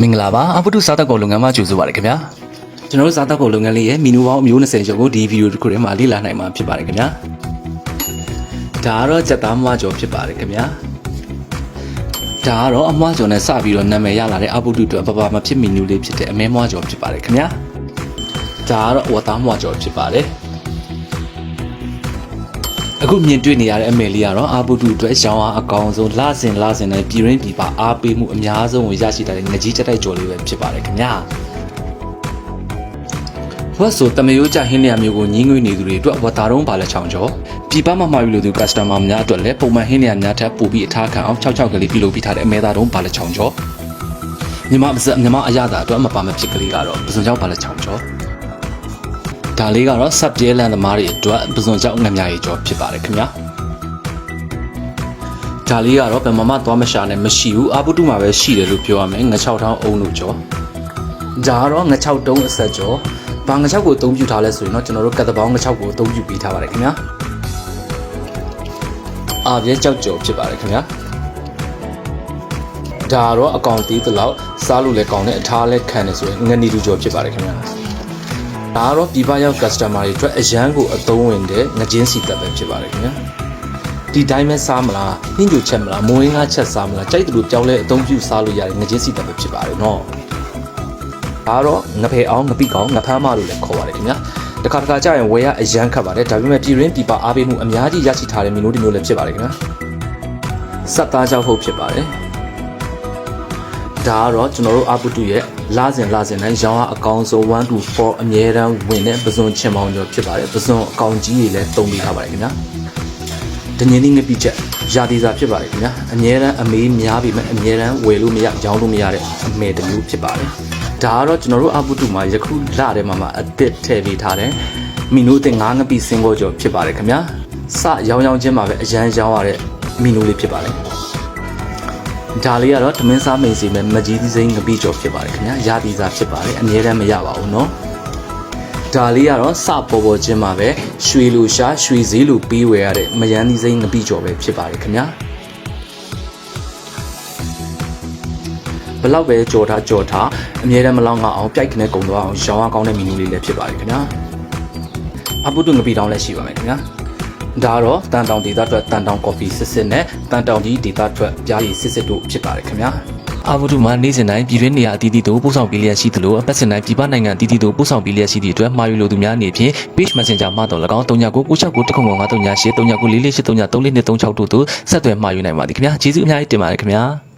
မင်္ဂလာပါအပုတုစားတောက်ကုန်လုပ်ငန်းမှာကြိုဆိုပါရခင်ဗျာကျွန်တော်တို့စားတောက်ကုန်လုပ်ငန်းလေးရဲ့မီနူပေါင်းအမျိုး20ကျော်ကိုဒီဗီဒီယိုတစ်ခုထဲမှာလေ့လာနိုင်မှာဖြစ်ပါတယ်ခင်ဗျာဒါကတော့ကြက်သားမွားကျော်ဖြစ်ပါတယ်ခင်ဗျာဒါကတော့အမွားကျော်နဲ့စပြီးတော့နာမည်ရလာတဲ့အပုတုအတွက်ပပမဖြစ်မီနူလေးဖြစ်တဲ့အမဲမွားကျော်ဖြစ်ပါတယ်ခင်ဗျာဒါကတော့ဝတ်သားမွားကျော်ဖြစ်ပါတယ်အခုမြင်တွေ့နေရတဲ့အမေလေးကတော့အာပုတုအတွက်ရောင်းအားအကောင်ဆုံးလစဉ်နဲ့ပြည်ရင်းပြည်ပအားပေးမှုအများဆုံးကိုရရှိတဲ့ငကြီးကြက်တိုက်ကျော်လေးပဲဖြစ်ပါတယ်ခင်ဗျာဝတ်ဆိုတမယိုးကြဟင်းလျာမျိုးကိုညင်းငွေနေသူတွေအတွက်ဝတ်သားတုံးပါလက်ချောင်းကျော်ပြည်ပမှာမှာယူလို့သူ customer များအတွက်လည်းပုံမှန်ဟင်းလျာများထပ်ပို့ပြီးအထားခံအောင်66ကလေးပြုလုပ်ပြီးထားတဲ့အမဲသားတုံးပါလက်ချောင်းကျော်မြမအရသာအတွက်မပါမဖြစ်ကလေးကတော့ပစုံကြောက်ပါလက်ချောင်းကျော်ဒါလေးကတော့စပ်ပြဲလန်သမားတွေအတွက်ပစုံကြောက်ငမြရီကျော်ဖြစ်ပါတယ်ခင်ဗျာဒါလေးကတော့ဘယ်မှသွားမရှာနဲ့မရှိဘူးအာပုတုမှာပဲရှိတယ်လို့ပြောရမယ်ငချောက်ထောင်းအုံလို့ကျော်ဒါကတော့ငချောက်တုံးအဆက်ကျော်ဘာငချောက်ကိုအသုံးပြုထားလဲဆိုရင်တော့ကျွန်တော်တို့ကတ်တပေါင်းငချောက်ကိုအသုံးပြုပေးထားပါတယ်ခင်ဗျာအာပြဲကြောက်ကျော်ဖြစ်ပါတယ်ခင်ဗျာဒါတော့အကောင်သေးသလောက်စားလို့လည်းကောင်းတယ်အထားလည်းခံတယ်ဆိုရင်ငနီလူကျော်ဖြစ်ပါတယ်ခင်ဗျာဒါကတော့ပြည်ပရောက် customer တွေအတွက်အရန်ကိုအသုံးဝင်တဲ့ငကျင်းစီတက်ပဲဖြစ်ပါတယ်ခင်ဗျာဒီတိုင်းပဲစားမလားဟင်းကြိုချက်မလားမိုးရင်းကားချက်စားမလားကြိုက်တယ်လို့ပြောင်းလဲအသုံးပြုစားလို့ရတယ်ငကျင်းစီတက်ပဲဖြစ်ပါတယ်နော်ဒါတော့ငဖယ်အောင်ငပိကောင်ငဖမ်းမလို့လည်းခေါ်ပါတယ်ခင်ဗျာတခါကြာရင်ဝယ်ရအရန်ခတ်ပါတယ်ဒါပေမဲ့ပြည်ရင်းပြည်ပအားပေးမှုအများကြီးရရှိထားတဲ့မီနိုဒီမျိုးလည်းဖြစ်ပါတယ်ခင်ဗျာစက်သားကြောက်ဟုတ်ဖြစ်ပါတယ်ဒါကတော့ကျွန်တော်တို့အာပုတုရဲ့လစဉ်တိုင်းရောင်းအားအကောင်ဆုံး1 to 4အမြဲတမ်းဝင်တဲ့ပဇွန်ချင်ပေါင်းကျော်ဖြစ်ပါတယ်ပဇွန်အကောင်ကြီးတွေလည်းတုံးပေးထားပါတယ်ခင်ဗျာတငင်းလေးငပိချက်ရာသီစာဖြစ်ပါတယ်ခင်ဗျာအမြဲတမ်းအမေးများပြီမဲ့အမြဲတမ်းဝယ်လို့မရရောင်းလို့မရတဲ့အမေတစ်မျိုးဖြစ်ပါတယ်ဒါကတော့ကျွန်တော်တို့အာပုတုမှာယခုလထဲမှာအသစ်ထည့်ပေးထားတဲ့မီနိုအသစ်9ငပိစင်ကောကျော်ဖြစ်ပါတယ်ခင်ဗျာစရောင်းချင်းမှာပဲအရန်ရောင်းရတဲ့မီနိုလေးဖြစ်ပါတယ်ဒါလေးကတော့သမင်းစားမိန်စီမဲ့မကြီးသီးစိမ်းငပိကျော်ဖြစ်ပါတယ်ခင်ဗျာရာသီစာဖြစ်ပါတယ်အမြဲတမ်းမရပါဘူးเนาะဒါလေးကတော့စပေါ်ချင်းမှာပဲရွှေလိုရှာရွှေစည်းလိုပေးဝယ်ရတဲ့မယန်းသီးစိမ်းငပိကျော်ပဲဖြစ်ပါတယ်ခင်ဗျာဘလောက်ပဲကြော်ထားအမြဲတမ်းမလောင်းအောင်ပြိုက်ခနဲ့ကုံသွားအောင်ရောင်းအောင်ကောင်းတဲ့မီနူလေးလည်းဖြစ်ပါတယ်ခင်ဗျာအပုတုငပိတောင်းလည်းရှိပါမယ်ခင်ဗျာဒါတော့တန်တောင်ဒေတာအတွက်တန်တောင်ကော်ဖီစစ်နဲ့တန်တောင်ကြီးဒေတာအတွက်ပြားရည်စစ်တို့ဖြစ်ပါတယ်ခင်ဗျာအာပုတုမှာနေ့စဉ်တိုင်းပြည်တွင်းနေရာအသီးသီးတို့ပို့ဆောင်ပေးလျက်ရှိသလိုအပတ်စဉ်တိုင်းပြည်ပနိုင်ငံအသီးသီးတို့ပို့ဆောင်ပေးလျက်ရှိသည့်အတွက်မှာယူလိုသူများအနေဖြင့် page messenger မှာတော့၎င်း39969398394483833426တို့ဆက်သွယ်မှာယူနိုင်ပါသည်ခင်ဗျာကျေးဇူးအများကြီးတင်ပါတယ်ခင်ဗျာ